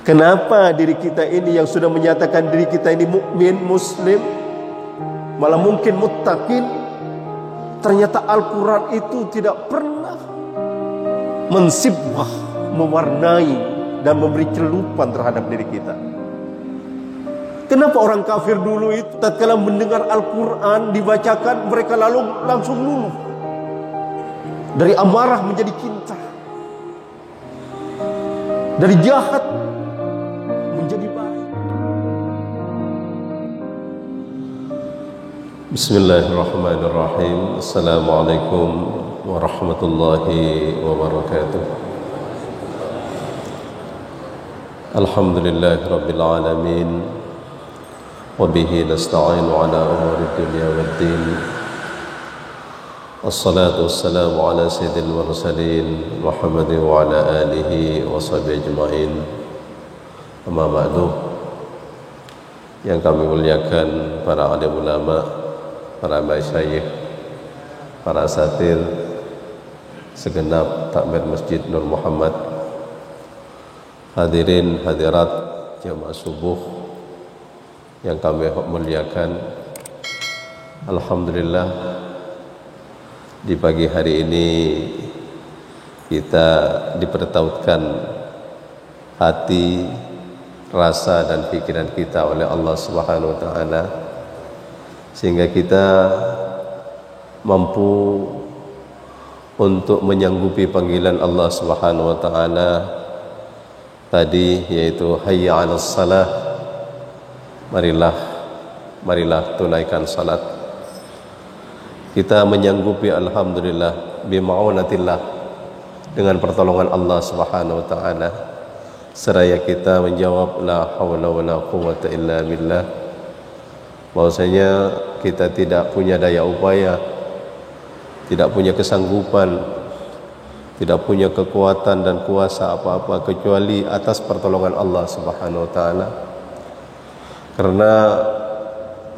Kenapa diri kita ini yang sudah menyatakan diri kita ini mukmin, muslim, malah mungkin muttaqin, ternyata Al-Quran itu tidak pernah mensibah, mewarnai dan memberi celupan terhadap diri kita. Kenapa orang kafir dulu itu tatkala mendengar Al-Quran dibacakan, mereka langsung luluh dari amarah menjadi cinta, dari jahat menjadi baik. Bismillahirrahmanirrahim. Assalamualaikum warahmatullahi wabarakatuh. Alhamdulillahi rabbil alamin, wabihi nasta'inu ala umuri dunya waddin. Assalatu wassalamu ala sayyidil mursalin Muhammadin wa ala alihi wa sahbihi ajma'in. Amma ba'du. Yang kami muliakan para alim ulama, para masyayikh, para asatidz, segenap takmir Masjid Nur Muhammad, hadirin hadirat jamaah subuh yang kami muliakan. Alhamdulillah, di pagi hari ini kita dipertautkan hati, rasa dan pikiran kita oleh Allah Subhanahu wa taala, sehingga kita mampu untuk menyanggupi panggilan Allah Subhanahu wa taala tadi, yaitu hayya 'alas salah, marilah tunaikan salat. Kita menyanggupi alhamdulillah bima'unatillah, dengan pertolongan Allah Subhanahu wa taala, seraya kita menjawab la haula wala quwwata illa billah, bahwasanya kita tidak punya daya upaya, tidak punya kesanggupan, tidak punya kekuatan dan kuasa apa-apa kecuali atas pertolongan Allah Subhanahu wa taala. Karena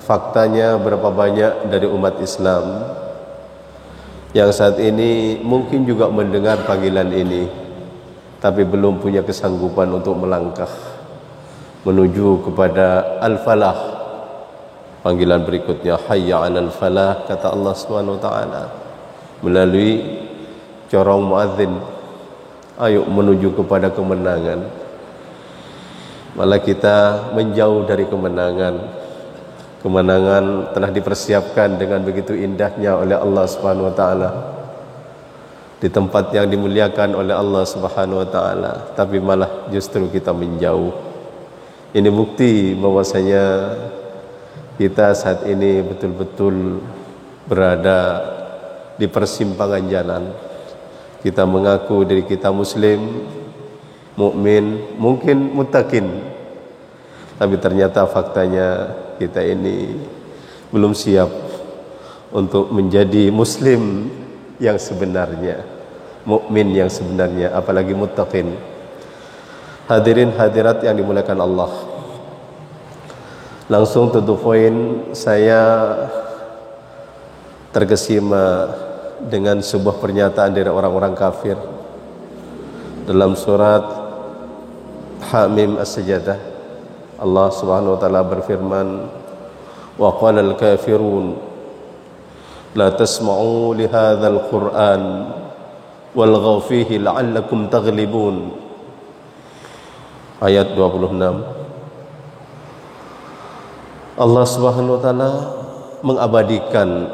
faktanya berapa banyak dari umat Islam yang saat ini mungkin juga mendengar panggilan ini, tapi belum punya kesanggupan untuk melangkah menuju kepada al-falah, panggilan berikutnya hayya 'alal falah, kata Allah Subhanahu wa taala melalui corong muadzin, ayo menuju kepada kemenangan. Malah kita menjauh dari kemenangan. Kemenangan telah dipersiapkan dengan begitu indahnya oleh Allah Subhanahu wa taala di tempat yang dimuliakan oleh Allah Subhanahu wa taala, tapi malah justru kita menjauh. Ini bukti bahwasanya kita saat ini betul-betul berada di persimpangan jalan. Kita mengaku diri kita muslim, mukmin, mungkin muttaqin, tapi ternyata faktanya kita ini belum siap untuk menjadi muslim yang sebenarnya, mukmin yang sebenarnya, apalagi muttaqin. Hadirin hadirat yang dimuliakan Allah, langsung to the point, saya terkesima dengan sebuah pernyataan dari orang-orang kafir dalam surat Hamim As-Sajdah. Allah Subhanahu wa taala berfirman, wa qala al-kafirun la tasma'u li hadzal qur'an walghaw fihi la'allakum taghlibun. Ayat 26. Allah Subhanahu wa taala mengabadikan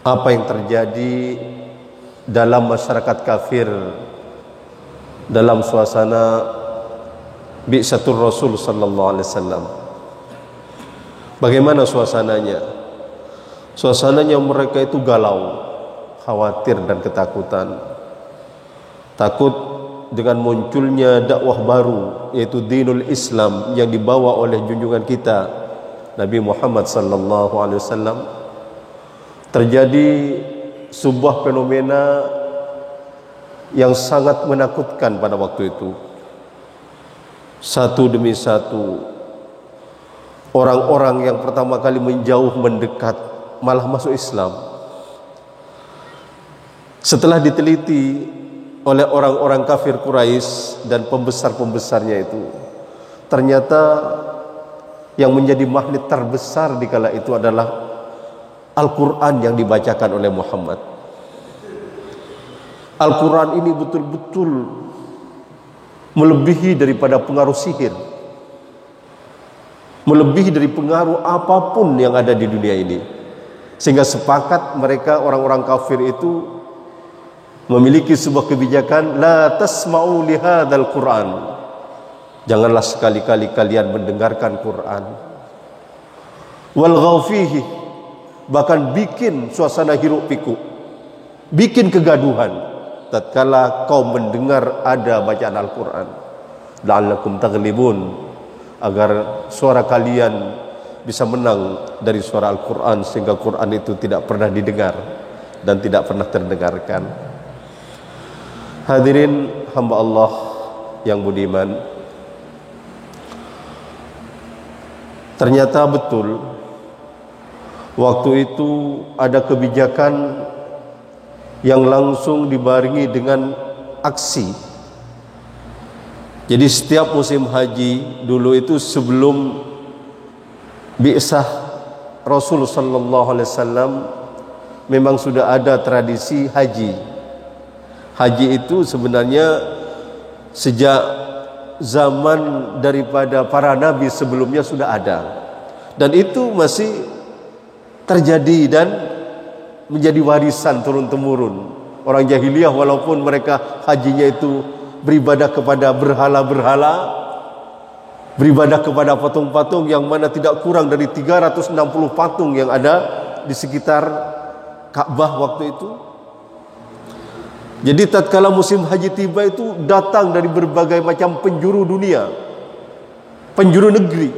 apa yang terjadi dalam masyarakat kafir dalam suasana bi'satur Rasul sallallahu alaihi wasallam. Bagaimana suasananya? Suasananya mereka itu galau, khawatir dan ketakutan. Takut dengan munculnya dakwah baru, yaitu dinul Islam yang dibawa oleh junjungan kita Nabi Muhammad sallallahu alaihi wasallam. Terjadi sebuah fenomena yang sangat menakutkan pada waktu itu. Satu demi satu orang-orang yang pertama kali menjauh mendekat malah masuk Islam. Setelah diteliti oleh orang-orang kafir Quraisy dan pembesar-pembesarnya itu, ternyata yang menjadi magnet terbesar di kala itu adalah Al-Quran yang dibacakan oleh Muhammad. Al-Quran ini betul-betul melebihi daripada pengaruh sihir, melebihi dari pengaruh apapun yang ada di dunia ini. Sehingga sepakat mereka orang-orang kafir itu memiliki sebuah kebijakan, la tasma'u lihadzal Quran. Janganlah sekali-kali kalian mendengarkan Quran. Walghaw fihi, bahkan bikin suasana hiruk pikuk, bikin kegaduhan tatkala kau mendengar ada bacaan Al-Quran. La'allakum taghlibun, agar suara kalian bisa menang dari suara Al-Quran, sehingga Quran itu tidak pernah didengar dan tidak pernah terdengarkan. Hadirin hamba Allah yang budiman, ternyata betul waktu itu ada kebijakan yang langsung dibarengi dengan aksi. Jadi setiap musim haji dulu itu, sebelum bi'sah Rasul sallallahu alaihi wasallam, memang sudah ada tradisi haji. Haji itu sebenarnya sejak zaman daripada para nabi sebelumnya sudah ada, dan itu masih terjadi dan menjadi warisan turun-temurun. Orang jahiliyah walaupun mereka hajinya itu beribadah kepada berhala-berhala, beribadah kepada patung-patung yang mana tidak kurang dari 360 patung yang ada di sekitar Ka'bah waktu itu. Jadi tatkala musim haji tiba itu, datang dari berbagai macam penjuru dunia, penjuru negeri,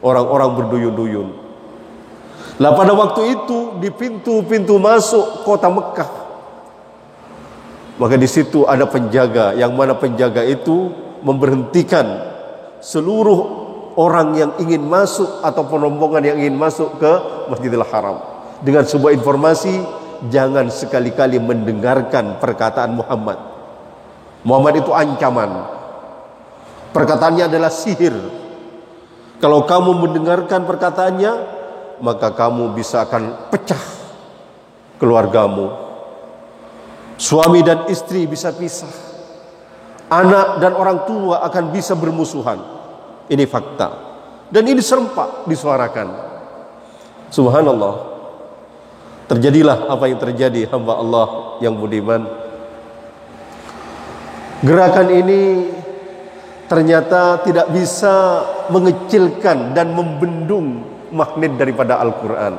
orang-orang berduyun-duyun. Nah, pada waktu itu di pintu-pintu masuk kota Mekah, maka di situ ada penjaga, yang mana penjaga itu memberhentikan seluruh orang yang ingin masuk ataupun rombongan yang ingin masuk ke Masjidil Haram dengan sebuah informasi, jangan sekali-kali mendengarkan perkataan Muhammad. Muhammad itu ancaman, perkataannya adalah sihir. Kalau kamu mendengarkan perkataannya, maka kamu bisa akan pecah keluargamu, suami dan istri bisa pisah, anak dan orang tua akan bisa bermusuhan. Ini fakta, dan ini serempak disuarakan. Subhanallah. Terjadilah apa yang terjadi, hamba Allah yang budiman. Gerakan ini ternyata tidak bisa mengecilkan dan membendung magnet daripada Al-Quran.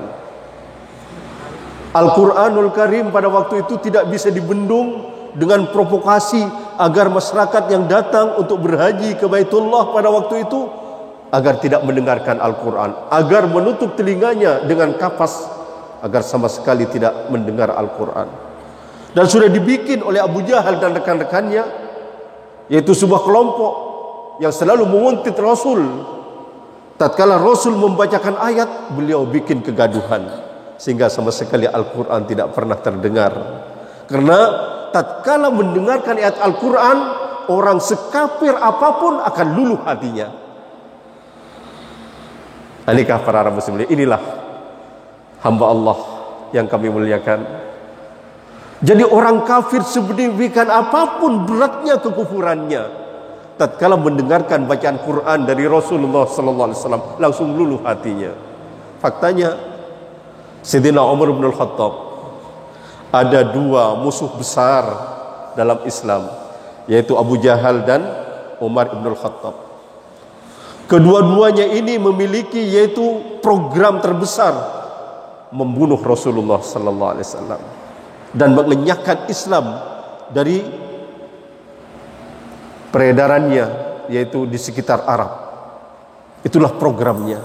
Al-Quranul Karim pada waktu itu tidak bisa dibendung dengan provokasi agar masyarakat yang datang untuk berhaji ke Baitullah pada waktu itu agar tidak mendengarkan Al-Quran, agar menutup telinganya dengan kapas, agar sama sekali tidak mendengar Al-Quran. Dan sudah dibikin oleh Abu Jahal dan rekan-rekannya, yaitu sebuah kelompok yang selalu menguntit Rasul. Tatkala Rasul membacakan ayat, beliau bikin kegaduhan, sehingga sama sekali Al-Quran tidak pernah terdengar. Karena tatkala mendengarkan ayat Al-Quran, orang sekafir apapun akan luluh hatinya. Anikah para muslimin, inilah hamba Allah yang kami muliakan. Jadi orang kafir sedemikian apapun beratnya kekufurannya, tatkala mendengarkan bacaan Quran dari Rasulullah sallallahu alaihi wasallam, langsung luluh hatinya. Faktanya, Sayyidina Umar bin Al-Khattab, ada dua musuh besar dalam Islam, yaitu Abu Jahal dan Umar bin Al-Khattab. Kedua-duanya ini memiliki yaitu program terbesar membunuh Rasulullah sallallahu alaihi wasallam dan mengenyahkan Islam dari peredarannya, yaitu di sekitar Arab. Itulah programnya.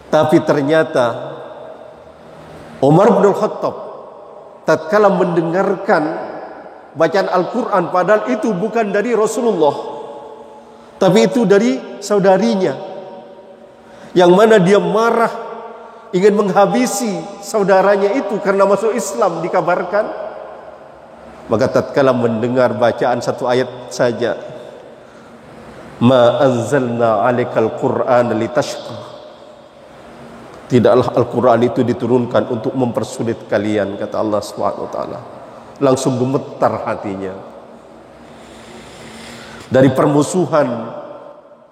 Tapi ternyata Umar bin Khattab tatkala mendengarkan bacaan Al-Quran, padahal itu bukan dari Rasulullah, tapi itu dari saudarinya, yang mana dia marah, ingin menghabisi saudaranya itu karena masuk Islam dikabarkan. Maka tatkala mendengar bacaan satu ayat saja, ma anzalna 'alaikal qur'ana litashqa, tidaklah Al-Quran itu diturunkan untuk mempersulit kalian, kata Allah Subhanahu wa taala. Langsung gemetar hatinya. Dari permusuhan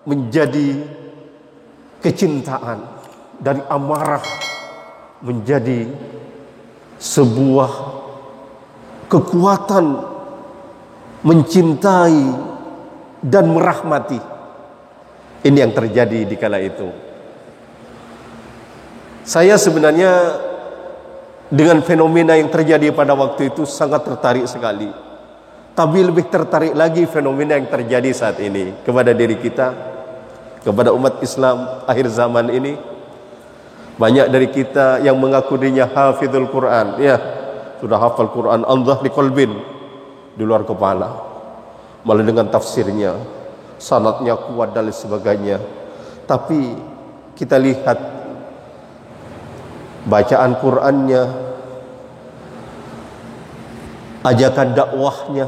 menjadi kecintaan, dari amarah menjadi sebuah kekuatan mencintai dan merahmati. Ini yang terjadi di kala itu. Saya sebenarnya dengan fenomena yang terjadi pada waktu itu sangat tertarik sekali. Tapi lebih tertarik lagi fenomena yang terjadi saat ini kepada diri kita, kepada umat Islam akhir zaman ini. Banyak dari kita yang mengaku dirinya hafizul Quran, ya, sudah hafal Quran Allah di qalbin, di luar kepala, malah dengan tafsirnya, sanadnya kuat dan sebagainya. Tapi kita lihat bacaan Qurannya, ajakan dakwahnya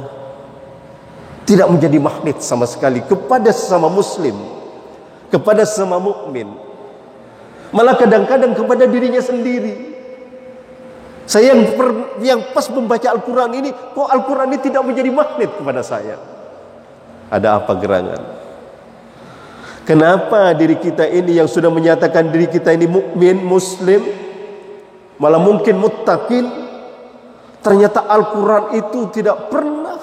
tidak menjadi magnet sama sekali kepada sesama muslim, kepada sesama mukmin. Malah kadang-kadang kepada dirinya sendiri. Saya yang pas membaca Al-Quran ini, kok Al-Quran ini tidak menjadi magnet kepada saya? Ada apa gerangan? Kenapa diri kita ini yang sudah menyatakan diri kita ini mukmin, muslim, malah mungkin muttaqin, ternyata Al-Quran itu tidak pernah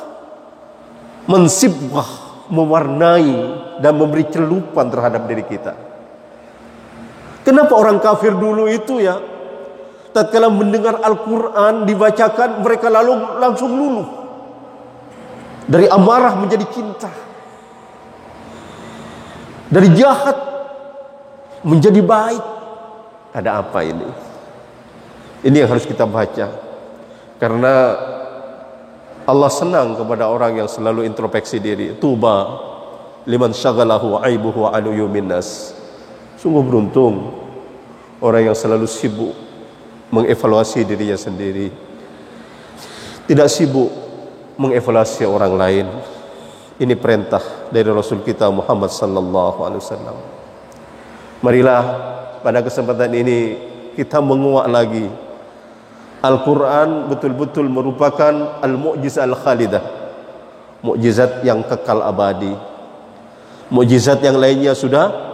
mensibghah, mewarnai dan memberi celupan terhadap diri kita. Kenapa orang kafir dulu itu ya, tatkala mendengar Al-Quran dibacakan, mereka langsung luluh. Dari amarah menjadi cinta, dari jahat menjadi baik. Ada apa ini? Ini yang harus kita baca. Karena Allah senang kepada orang yang selalu introspeksi diri. Tuba liman syaghalahu aibuhu an uyumin nas. Sungguh beruntung orang yang selalu sibuk mengevaluasi dirinya sendiri, tidak sibuk mengevaluasi orang lain. Ini perintah dari Rasul kita Muhammad sallallahu alaihi wasallam. Marilah pada kesempatan ini kita menguak lagi. Al-Quran betul-betul merupakan al-mu'jizah al-khalidah, mukjizat yang kekal abadi. Mukjizat yang lainnya sudah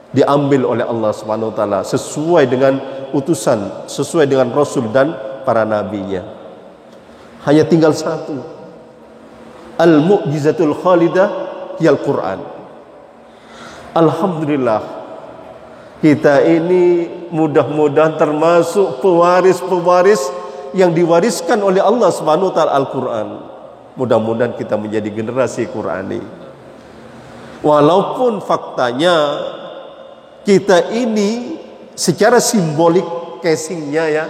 diambil oleh Allah Subhanahu wa taala sesuai dengan utusan, sesuai dengan Rasul dan para nabinya. Hanya tinggal satu, al-mu'jizatul khalidah, yal Quran. Alhamdulillah, kita ini mudah-mudahan termasuk pewaris-pewaris yang diwariskan oleh Allah Subhanahu wa taala Al-Quran. Mudah-mudahan kita menjadi generasi Qurani. Walaupun faktanya kita ini secara simbolik casingnya ya,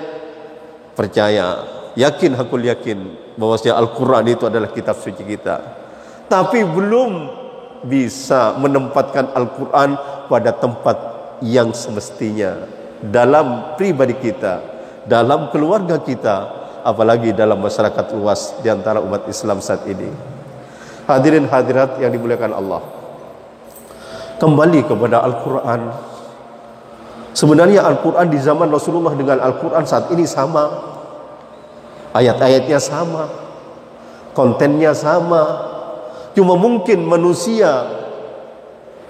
percaya, yakin, hakul yakin bahwasanya Al-Quran itu adalah kitab suci kita, tapi belum bisa menempatkan Al-Quran pada tempat yang semestinya dalam pribadi kita, dalam keluarga kita, apalagi dalam masyarakat luas di antara umat Islam saat ini. Hadirin hadirat yang dimuliakan Allah, kembali kepada Al-Quran. Sebenarnya Al-Quran di zaman Rasulullah dengan Al-Quran saat ini sama. Ayat-ayatnya sama, kontennya sama. Cuma mungkin manusia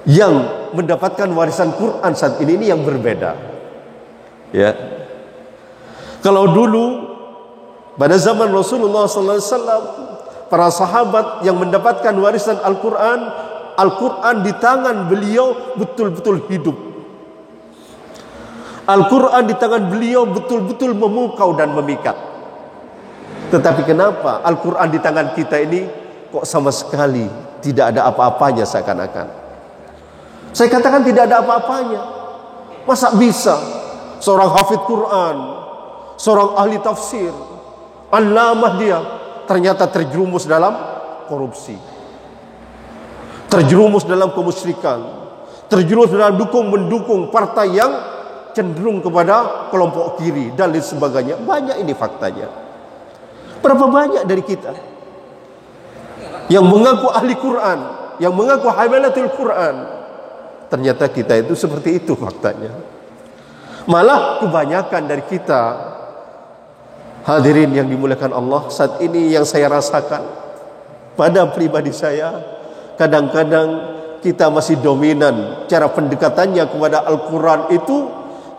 yang mendapatkan warisan Quran saat ini yang berbeda. Ya. Kalau dulu pada zaman Rasulullah SAW, para sahabat yang mendapatkan warisan Al-Quran, Al-Quran di tangan beliau betul-betul hidup. Al-Quran di tangan beliau betul-betul memukau dan memikat. Tetapi kenapa Al-Quran di tangan kita ini kok sama sekali tidak ada apa-apanya seakan-akan? Saya katakan tidak ada apa-apanya. Masa bisa seorang hafidz Quran, seorang ahli tafsir, allamah dia, ternyata terjerumus dalam korupsi, terjerumus dalam kemusyrikan, terjerumus dalam mendukung partai yang cenderung kepada kelompok kiri dan lain sebagainya. Banyak ini faktanya. Berapa banyak dari kita yang mengaku ahli Quran, yang mengaku hamalatul Quran, ternyata kita itu seperti itu faktanya. Malah kebanyakan dari kita, hadirin yang dimuliakan Allah, saat ini yang saya rasakan pada pribadi saya, kadang-kadang kita masih dominan cara pendekatannya kepada Al-Quran itu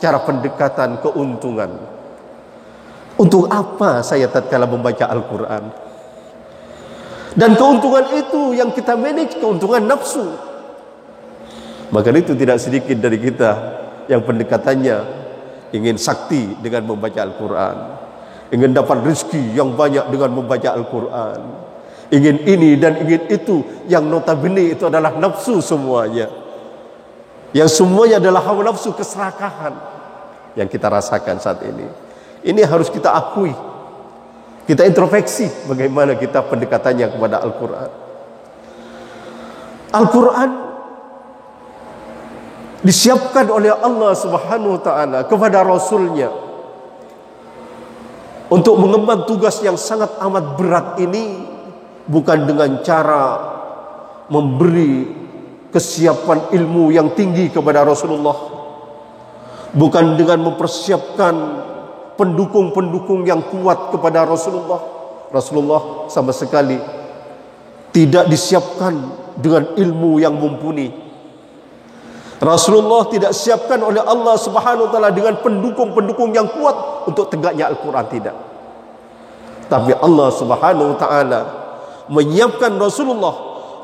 cara pendekatan keuntungan. Untuk apa saya tatkala membaca Al-Quran? Dan keuntungan itu yang kita manage, keuntungan nafsu. Maka itu tidak sedikit dari kita yang pendekatannya ingin sakti dengan membaca Al-Quran, ingin dapat rezeki yang banyak dengan membaca Al-Quran, ingin ini dan ingin itu, yang notabene itu adalah nafsu semuanya, yang semuanya adalah hawa nafsu, keserakahan yang kita rasakan saat ini. Ini harus kita akui, kita introspeksi bagaimana kita pendekatannya kepada Al-Quran. Al-Quran disiapkan oleh Allah Subhanahu wa ta'ala kepada Rasulnya untuk mengemban tugas yang sangat amat berat ini, bukan dengan cara memberi kesiapan ilmu yang tinggi kepada Rasulullah, bukan dengan mempersiapkan pendukung-pendukung yang kuat kepada Rasulullah. Rasulullah sama sekali tidak disiapkan dengan ilmu yang mumpuni. Rasulullah tidak siapkan oleh Allah Subhanahu wa ta'ala dengan pendukung-pendukung yang kuat untuk tegaknya Al-Quran, tidak. Tapi Allah Subhanahu wa ta'ala menyiapkan Rasulullah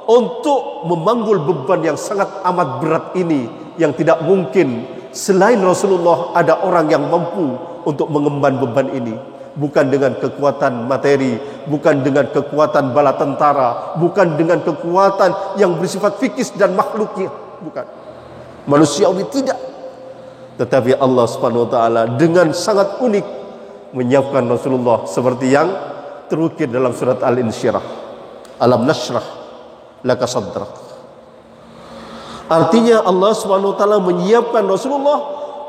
untuk memanggul beban yang sangat amat berat ini, yang tidak mungkin selain Rasulullah ada orang yang mampu untuk mengemban beban ini. Bukan dengan kekuatan materi, bukan dengan kekuatan bala tentara, bukan dengan kekuatan yang bersifat fikis dan makhluknya, bukan manusiawi, tidak. Tetapi Allah Subhanahu wa ta'ala dengan sangat unik menyiapkan Rasulullah seperti yang terukir dalam surat Al-Insyirah, alam nashrah laka sadrak. Artinya Allah Subhanahu wa ta'ala menyiapkan Rasulullah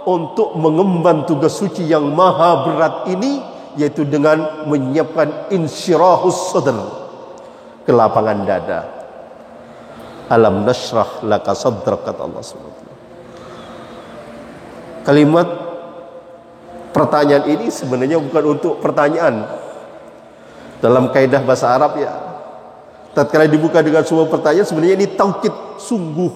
untuk mengemban tugas suci yang maha berat ini, yaitu dengan menyiapkan insyirahus sadr, kelapangan dada. Alam nashrah laka sadrak, kata Allah Subhanahu wa ta'ala. Kalimat pertanyaan ini sebenarnya bukan untuk pertanyaan. Dalam kaidah bahasa Arab ya, tatkala dibuka dengan sebuah pertanyaan, sebenarnya ini taukid, sungguh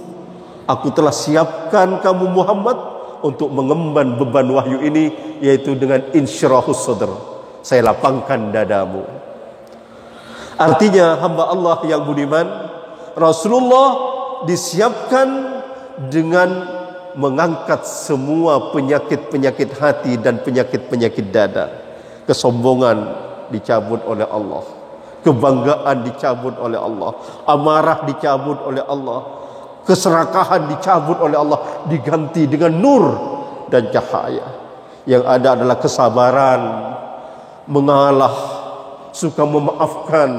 aku telah siapkan kamu Muhammad untuk mengemban beban wahyu ini, yaitu dengan insyirahus sadr, saya lapangkan dadamu. Artinya hamba Allah yang budiman, Rasulullah disiapkan dengan mengangkat semua penyakit-penyakit hati dan penyakit-penyakit dada. Kesombongan dicabut oleh Allah, kebanggaan dicabut oleh Allah, amarah dicabut oleh Allah, keserakahan dicabut oleh Allah, diganti dengan nur dan cahaya. Yang ada adalah kesabaran, mengalah, suka memaafkan,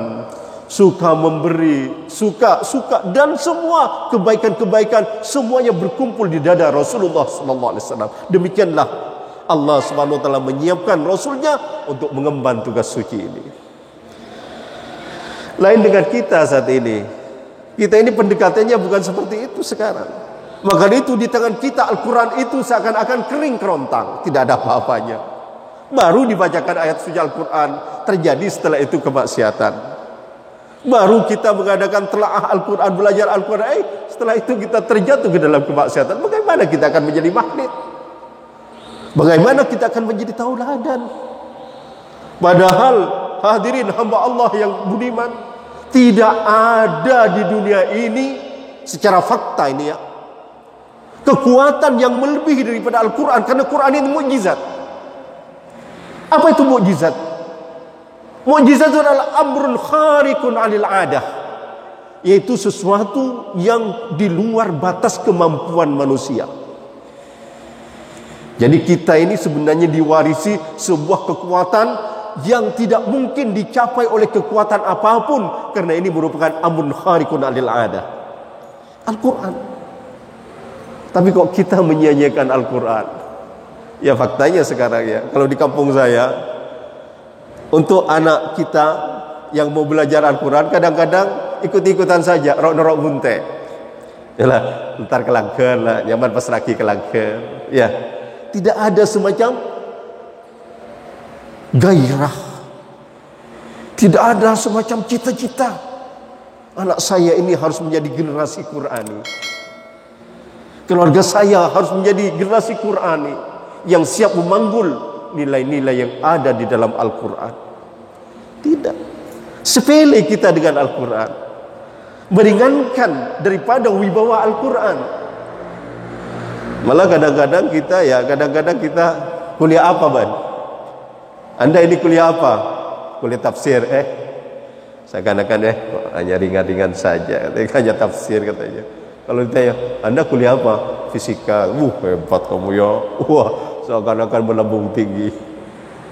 suka memberi, suka dan semua kebaikan-kebaikan semuanya berkumpul di dada Rasulullah sallallahu alaihi wasallam. Demikianlah Allah Subhanahu wa taala menyiapkan Rasulnya untuk mengemban tugas suci ini. Lain dengan kita saat ini. Kita ini pendekatannya bukan seperti itu sekarang. Maka itu di tangan kita Al-Quran itu seakan-akan kering kerontang, tidak ada apa-apanya. Baru dibacakan ayat suci Al-Quran, terjadi setelah itu kemaksiatan. Baru kita mengadakan telaah Al-Quran, belajar Al-Quran, setelah itu kita terjatuh ke dalam kemaksiatan. Bagaimana kita akan menjadi magnet? Bagaimana kita akan menjadi tauladan? Padahal hadirin hamba Allah yang budiman, tidak ada di dunia ini secara fakta ini ya, kekuatan yang melebihi daripada Al-Quran, karena Quran ini mukjizat. Apa itu mukjizat? Mukjizat itu adalah amrun khariqun 'anil 'adah, yaitu sesuatu yang di luar batas kemampuan manusia. Jadi kita ini sebenarnya diwarisi sebuah kekuatan yang tidak mungkin dicapai oleh kekuatan apapun, karena ini merupakan amrun khariqun 'anil 'adah, Al-Quran. Tapi kok kita menyia-nyiakan Al-Quran? Ya faktanya sekarang ya, kalau di kampung saya Untuk anak kita yang mau belajar Al-Quran, kadang-kadang ikut-ikutan saja, rok-rok bunte. Yalah, ntar kelangker lah, nyaman pas lagi kelangker. Ya, tidak ada semacam gairah, tidak ada semacam cita-cita. Anak saya ini harus menjadi generasi Qurani. Keluarga saya harus menjadi generasi Qurani yang siap memanggul nilai-nilai yang ada di dalam Al-Quran. Tidak. Sepele kita dengan Al-Quran, meringankan daripada wibawa Al-Quran. Malah kadang-kadang kita kuliah apa, Ban? Anda ini kuliah apa? Kuliah tafsir. Seakan-akan hanya ringan-ringan saja, hanya tafsir katanya. Kalau ditanya, Anda kuliah apa? Fisika. Hebat kamu ya. Wah, seakan-akan melambung tinggi.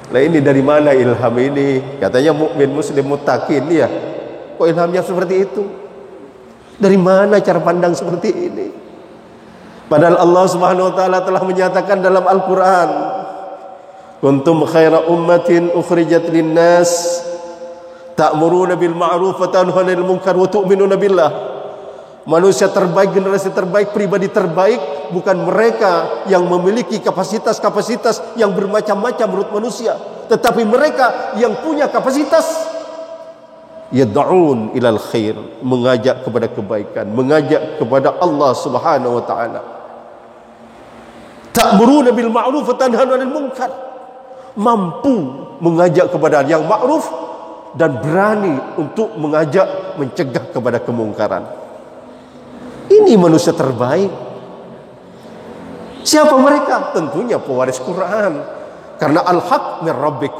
Nah, ini dari mana ilham ini? Katanya mukmin muslim muttaqin ya. Kok ilhamnya seperti itu? Dari mana cara pandang seperti ini? Padahal Allah Subhanahu wa taala telah menyatakan dalam Al-Qur'an, "Kuntum khaira ummatin ukhrijat lin-nas ta'muruna bil ma'ruf wa tanhauna 'anil munkar wa tu'minuna billah." Manusia terbaik, generasi terbaik, pribadi terbaik bukan mereka yang memiliki kapasitas-kapasitas yang bermacam-macam menurut manusia, tetapi mereka yang punya kapasitas yad'un ilal khair, mengajak kepada kebaikan, mengajak kepada Allah Subhanahu wa taala. Ta'muruna bil ma'ruf wa tanhauna 'anil munkar, mampu mengajak kepada yang ma'ruf dan berani untuk mengajak mencegah kepada kemungkaran. Ini manusia terbaik. Siapa mereka? Tentunya pewaris Quran. Karena al-haq min rabbik.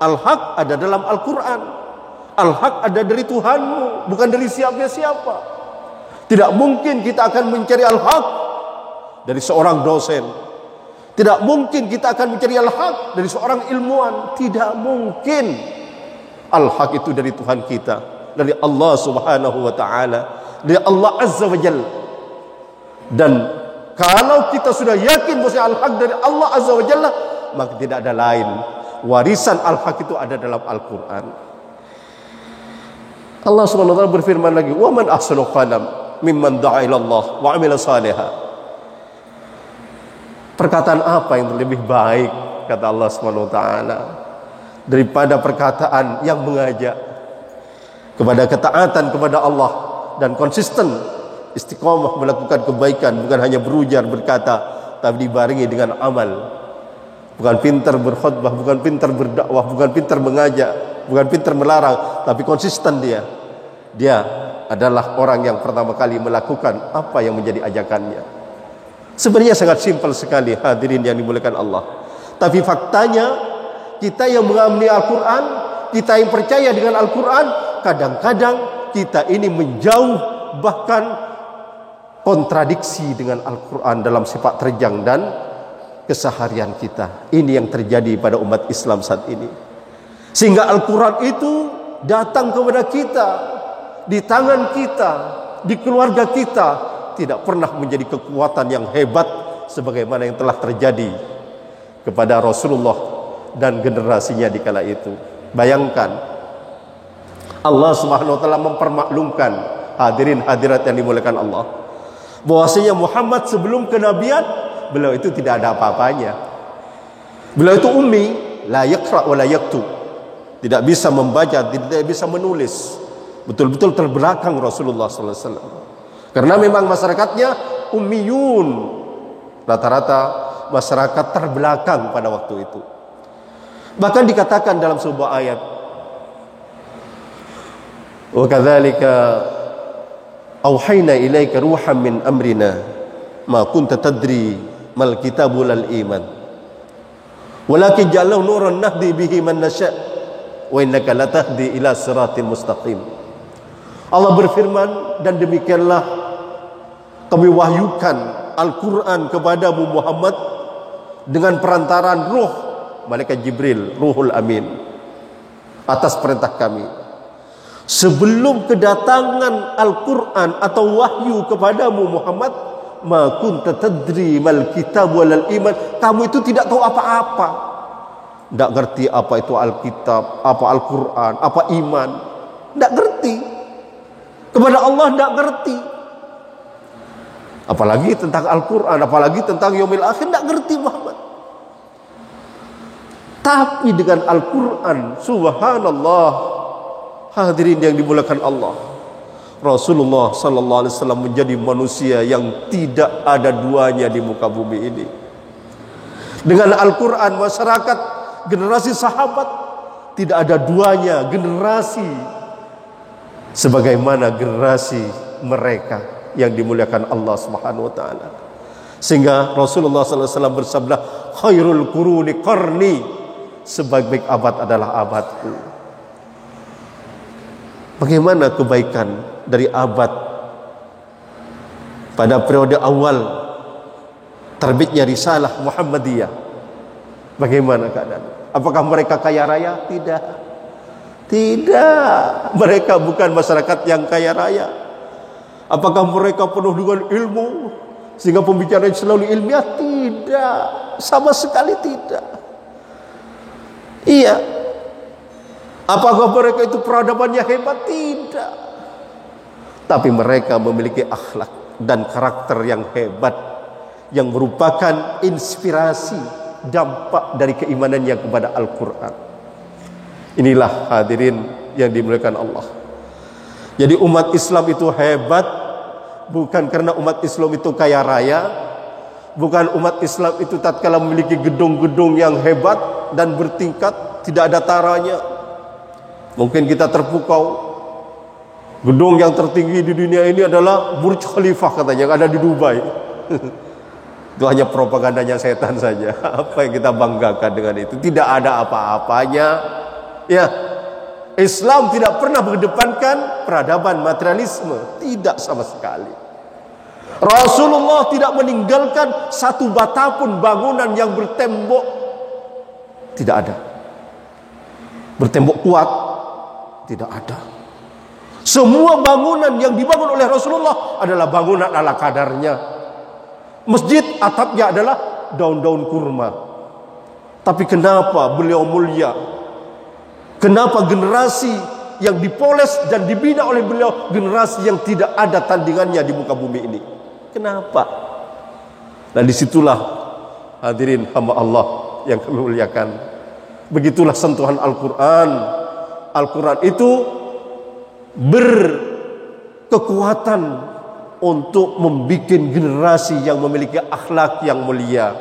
Al-haq ada dalam Al-Quran. Al-haq ada dari Tuhanmu, bukan dari siapa-siapa. Tidak mungkin kita akan mencari al-haq dari seorang dosen. Tidak mungkin kita akan mencari al-haq dari seorang ilmuwan. Tidak mungkin. Al-haq itu dari Tuhan kita, dari Allah Subhanahu wa taala, dari Allah Azza wa Jalla. Dan kalau kita sudah yakin bahwa al-haq dari Allah Azza wa Jalla, maka tidak ada lain. Warisan al-haq itu ada dalam Al-Quran. Allah Subhanahu wa taala berfirman lagi, "Wa man ahsanu qalam mimman da'a ila Allah wa 'amila shalihan." Perkataan apa yang lebih baik, kata Allah Subhanahu wa taala, daripada perkataan yang mengajak kepada ketaatan kepada Allah dan konsisten istiqomah melakukan kebaikan, bukan hanya berujar berkata tapi dibarengi dengan amal. Bukan pintar berkhutbah, bukan pintar berdakwah, bukan pintar mengajak, bukan pintar melarang, tapi konsisten dia. Dia adalah orang yang pertama kali melakukan apa yang menjadi ajakannya. Sebenarnya sangat simpel sekali, hadirin yang dimuliakan Allah. Tapi faktanya kita yang mengamini Al-Quran, kita yang percaya dengan Al-Quran, kadang-kadang kita ini menjauh, bahkan kontradiksi dengan Al-Quran dalam sifat terjang dan keseharian kita. Ini yang terjadi pada umat Islam saat ini. Sehingga Al-Quran itu datang kepada kita, di tangan kita, di keluarga kita, tidak pernah menjadi kekuatan yang hebat sebagaimana yang telah terjadi kepada Rasulullah dan generasinya di kala itu. Bayangkan, Allah Subhanahu wa taala mempermaklumkan, hadirin hadirat yang dimuliakan Allah, bahwasanya Muhammad sebelum kenabian beliau itu tidak ada apa-apanya. Beliau itu ummi, la yaqra wa la yaktub, tidak bisa membaca, tidak bisa menulis. Betul-betul terbelakang Rasulullah sallallahu alaihi wasallam. Karena memang masyarakatnya ummiyun, rata-rata masyarakat terbelakang pada waktu itu. Bahkan dikatakan dalam sebuah ayat, wa kadzalika auhayna ilaika ruhan min amrina ma kunta tadri mal kitabu lal iman walakin ja'alnahu nuran nahdi bihi man nasha' wa innaka latahdi ila siratin mustaqim. Allah berfirman, dan demikianlah kami wahyukan Al-Quran kepadamu Muhammad dengan perantaraan ruh malaikat Jibril, Ruhul Amin, atas perintah kami. Sebelum kedatangan Al-Quran atau wahyu kepadamu Muhammad, ma kunta tadri mal kitab walal iman, kamu itu tidak tahu apa-apa. Tidak ngerti apa itu Alkitab, apa Al-Quran, apa iman. Tidak ngerti. Kepada Allah tidak ngerti. Apalagi tentang Al-Quran, apalagi tentang Yaumil Akhir, tidak ngerti Muhammad. Tapi dengan Al-Quran, subhanallah, hadirin yang dimuliakan Allah, Rasulullah sallallahu alaihi wasallam menjadi manusia yang tidak ada duanya di muka bumi ini. Dengan Al-Quran, masyarakat, generasi sahabat tidak ada duanya generasi sebagaimana generasi mereka yang dimuliakan Allah Subhanahu wa taala. Sehingga Rasulullah sallallahu alaihi wasallam bersabda, khairul quruni qarni, sebaik-baik abad adalah abadku. Bagaimana kebaikan dari abad pada periode awal terbitnya risalah Muhammadiyah? Bagaimana keadaan? Apakah mereka kaya raya? Tidak. Tidak. Mereka bukan masyarakat yang kaya raya. Apakah mereka penuh dengan ilmu sehingga pembicaraan selalu ilmiah? Tidak. Sama sekali tidak. Iya. Apakah mereka itu peradabannya hebat? Tidak. Tapi mereka memiliki akhlak dan karakter yang hebat, yang merupakan inspirasi, dampak dari keimanannya kepada Al-Quran. Inilah hadirin yang dimuliakan Allah. Jadi umat Islam itu hebat bukan karena umat Islam itu kaya raya, bukan umat Islam itu tatkala memiliki gedung-gedung yang hebat dan bertingkat, tidak ada taranya. Mungkin kita terpukau. Gedung yang tertinggi di dunia ini adalah Burj Khalifah katanya, yang ada di Dubai. Itu hanya propagandanya setan saja. Apa yang kita banggakan dengan itu? Tidak ada apa-apanya. Ya, Islam tidak pernah mengedepankan peradaban materialisme, tidak sama sekali. Rasulullah tidak meninggalkan satu bata pun bangunan yang bertembok, tidak ada. Bertembok kuat, tidak ada. Semua bangunan yang dibangun oleh Rasulullah adalah bangunan ala kadarnya. Masjid atapnya adalah daun-daun kurma. Tapi kenapa beliau mulia? Kenapa generasi yang dipoles dan dibina oleh beliau generasi yang tidak ada tandingannya di muka bumi ini? Kenapa? Nah, disitulah hadirin hamba Allah yang kami muliakan. Begitulah sentuhan Al-Quran. Al-Quran itu berkekuatan untuk membuat generasi yang memiliki akhlak yang mulia,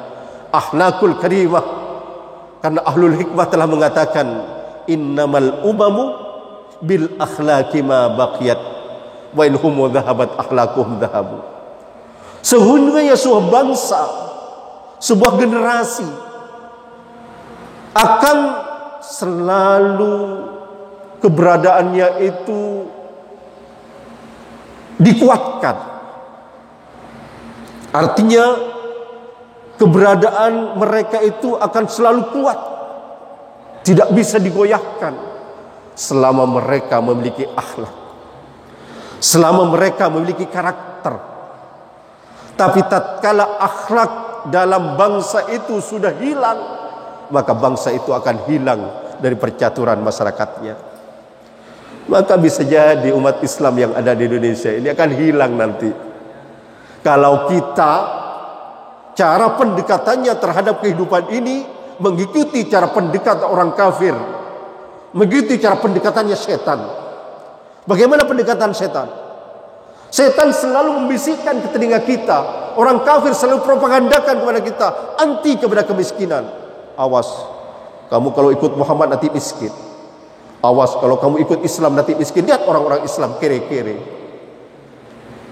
akhlakul karimah. Karena ahlul hikmah telah mengatakan, innamal umamu bil akhlaqi ma baqiyat wa in hum dhahabat akhlaquhum dhahabu. Sehingga sebuah bangsa, sebuah generasi akan selalu keberadaannya itu dikuatkan. Artinya keberadaan mereka itu akan selalu kuat, tidak bisa digoyahkan selama mereka memiliki akhlak, selama mereka memiliki karakter. Tapi tatkala akhlak dalam bangsa itu sudah hilang, maka bangsa itu akan hilang dari percaturan masyarakatnya. Maka bisa jadi umat Islam yang ada di Indonesia ini akan hilang nanti kalau kita cara pendekatannya terhadap kehidupan ini mengikuti cara pendekatan orang kafir, mengikuti cara pendekatannya setan. Bagaimana pendekatan setan? Setan selalu membisikkan ke telinga kita, orang kafir selalu propagandakan kepada kita, anti kepada kemiskinan. Awas, kamu kalau ikut Muhammad nanti miskin. Awas, kalau kamu ikut Islam nanti miskin. Lihat orang-orang Islam kere-kere.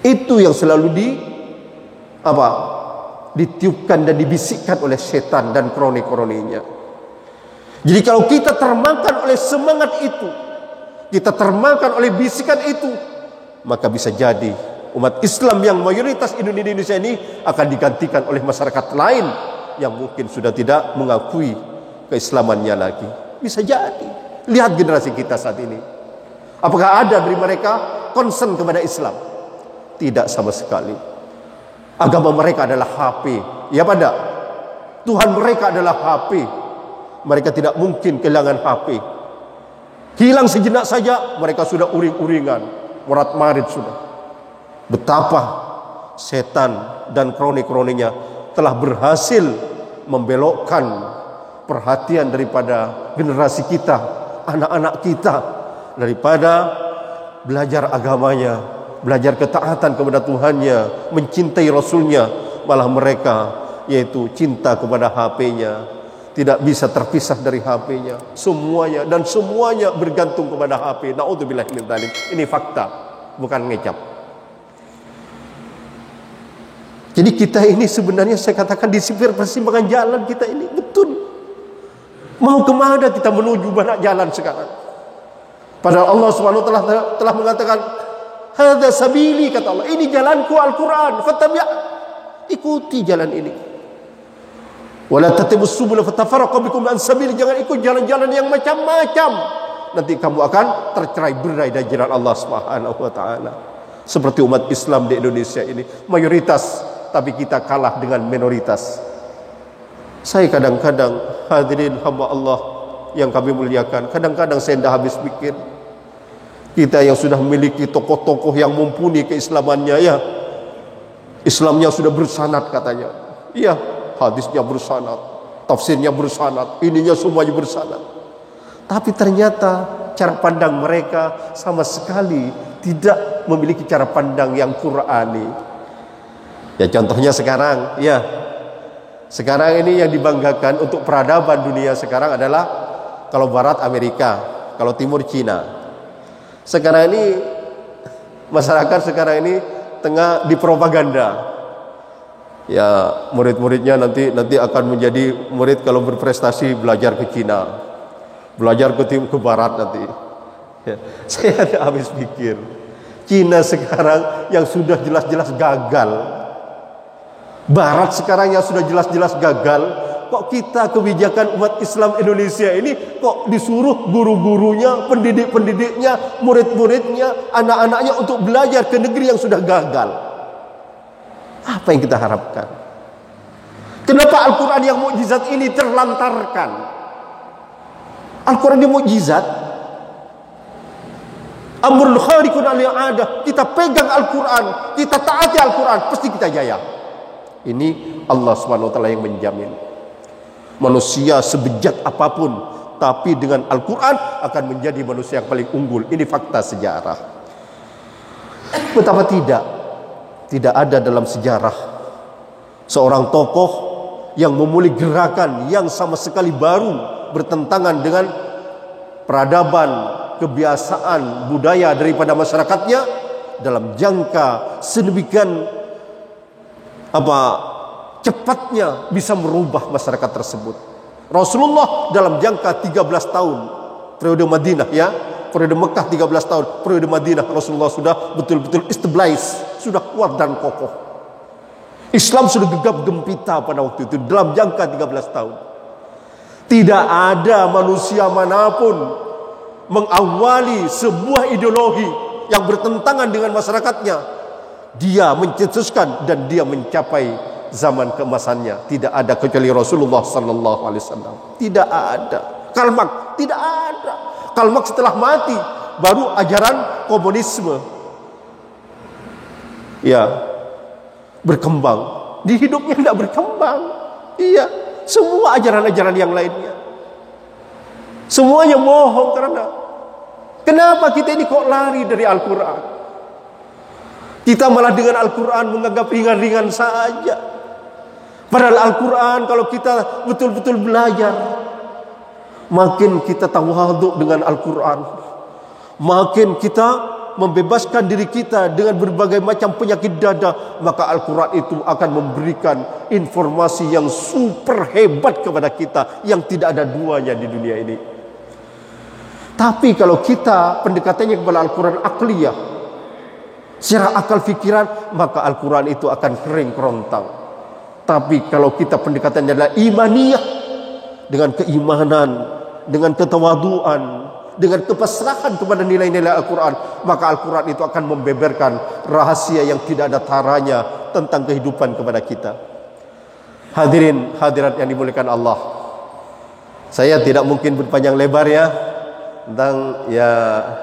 Itu yang selalu ditiupkan dan dibisikkan oleh setan dan kroni-kroninya. Jadi kalau kita termakan oleh semangat itu, kita termakan oleh bisikan itu, maka bisa jadi umat Islam yang mayoritas di Indonesia ini akan digantikan oleh masyarakat lain yang mungkin sudah tidak mengakui keislamannya lagi. Bisa jadi. Lihat generasi kita saat ini. Apakah ada dari mereka concern kepada Islam? Tidak sama sekali. Agama mereka adalah HP. Ya pada? Tuhan mereka adalah HP. mereka tidak mungkin kehilangan HP. Hilang sejenak saja, mereka sudah uring-uringan, morat-marit sudah. Betapa setan dan kroni-kroninya telah berhasil membelokkan perhatian daripada generasi kita, anak-anak kita, daripada belajar agamanya, belajar ketaatan kepada Tuhannya, mencintai Rasulnya. Malah mereka yaitu cinta kepada HP-nya, tidak bisa terpisah dari HP-nya, semuanya dan semuanya bergantung kepada HP. Naudzubillah min dzalik. Ini fakta, bukan ngecap. Jadi kita ini sebenarnya saya katakan di persimpangan jalan kita ini, betul. Mau kemana kita menuju banyak jalan sekarang? Padahal Allah Subhanahu wa taala telah mengatakan, "Hadza sabili," kata Allah. Ini jalanku Al-Qur'an, fattabi'. Ikuti jalan ini. Wala tattabi'us subula fatafarraqu bikum an sabili. Jangan ikut jalan-jalan yang macam-macam. Nanti kamu akan tercerai-berai dari jalan Allah Subhanahu wa taala. Seperti umat Islam di Indonesia ini, mayoritas, tapi kita kalah dengan minoritas. Saya kadang-kadang, hadirin hamba Allah yang kami muliakan, kadang-kadang saya tidak habis pikir. Kita yang sudah memiliki tokoh-tokoh yang mumpuni keislamannya, ya, Islamnya sudah bersanad katanya. Iya, hadisnya bersanad, tafsirnya bersanad, ininya semuanya bersanad. Tapi ternyata cara pandang mereka sama sekali tidak memiliki cara pandang yang Qur'ani. Ya contohnya sekarang, ya, sekarang ini yang dibanggakan untuk peradaban dunia sekarang adalah kalau Barat Amerika, kalau Timur Cina. Sekarang ini masyarakat sekarang ini tengah dipropaganda. Ya, murid-muridnya nanti akan menjadi murid kalau berprestasi belajar ke Cina, belajar ke Barat nanti. Ya, saya ada habis pikir. Cina sekarang yang sudah jelas-jelas gagal, Barat sekarang yang sudah jelas-jelas gagal, kok kita kebijakan umat Islam Indonesia ini kok disuruh guru-gurunya, pendidik-pendidiknya, murid-muridnya, anak-anaknya untuk belajar ke negeri yang sudah gagal. Apa yang kita harapkan? Kenapa Al-Quran yang mukjizat ini terlantarkan? Al-Quran yang mukjizat, amrul khariqun al-'adah. Kita pegang Al-Quran, kita taati Al-Quran, pasti kita jaya. Ini Allah Subhanahu wa taala yang menjamin. Manusia sebejat apapun, tapi dengan Al-Quran akan menjadi manusia yang paling unggul. Ini fakta sejarah. Betapa tidak ada dalam sejarah seorang tokoh yang memulai gerakan yang sama sekali baru, bertentangan dengan peradaban, kebiasaan, budaya daripada masyarakatnya dalam jangka sedemikian cepatnya bisa merubah masyarakat tersebut. Rasulullah dalam jangka 13 tahun periode Madinah, ya, periode Mekah 13 tahun, periode Madinah Rasulullah sudah betul-betul establish, sudah kuat dan kokoh. Islam sudah gegap gempita pada waktu itu dalam jangka 13 tahun. Tidak ada manusia manapun mengawali sebuah ideologi yang bertentangan dengan masyarakatnya. Dia mencetuskan dan dia mencapai zaman keemasannya. Tidak ada kecuali Rasulullah sallallahu alaihi wasallam. Tidak ada. Karl Marx tidak ada. Karl Marx setelah mati baru ajaran komunisme, ya, berkembang. Di hidupnya tidak berkembang. Iya, semua ajaran-ajaran yang lainnya semuanya bohong. Karena kenapa kita ini kok lari dari Al-Quran? Kita malah dengan Al-Quran menganggap ringan-ringan saja. Padahal Al-Quran kalau kita betul-betul belajar, makin kita tawadhu dengan Al-Quran, makin kita membebaskan diri kita dengan berbagai macam penyakit dada, maka Al-Quran itu akan memberikan informasi yang super hebat kepada kita, yang tidak ada duanya di dunia ini. Tapi kalau kita pendekatannya kepada Al-Quran akliyah, secara akal fikiran, maka Al-Quran itu akan kering kerontang. Tapi kalau kita pendekatannya adalah imaniyah, dengan keimanan, dengan ketawaduan, dengan kepasrahan kepada nilai-nilai Al-Quran, maka Al-Quran itu akan membeberkan rahasia yang tidak ada taranya tentang kehidupan kepada kita. Hadirin hadirat yang dimuliakan Allah, Saya tidak mungkin berpanjang lebar ya tentang ya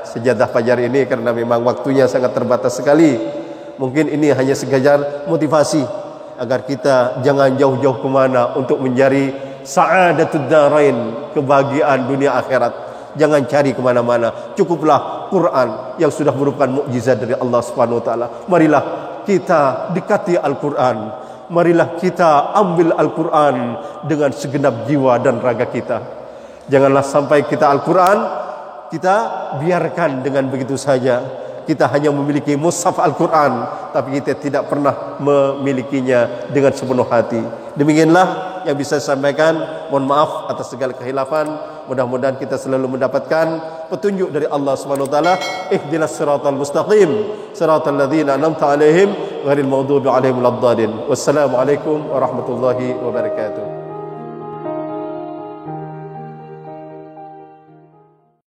sejadah fajar ini, karena memang waktunya sangat terbatas sekali. Mungkin ini hanya sekadar motivasi agar kita jangan jauh-jauh kemana untuk mencari sa'adatud darain, kebahagiaan dunia akhirat. Jangan cari kemana-mana. Cukuplah Quran yang sudah merupakan mukjizat dari Allah Subhanahu Wa Taala. Marilah kita dekati Al-Quran. Marilah kita ambil Al-Quran dengan segenap jiwa dan raga kita. Janganlah sampai kita Al-Quran kita biarkan dengan begitu saja. Kita hanya memiliki mushaf Al-Quran, tapi kita tidak pernah memilikinya dengan sepenuh hati. Demikianlah yang bisa saya sampaikan. Mohon maaf atas segala kehilafan. Mudah-mudahan kita selalu mendapatkan petunjuk dari Allah Subhanahu Wa Taala. Ihdinas siratal mustaqim, siratal ladzina an'amta 'alaihim ghairil maghdubi 'alaihim waladdallin. Wassalamualaikum warahmatullahi wabarakatuh.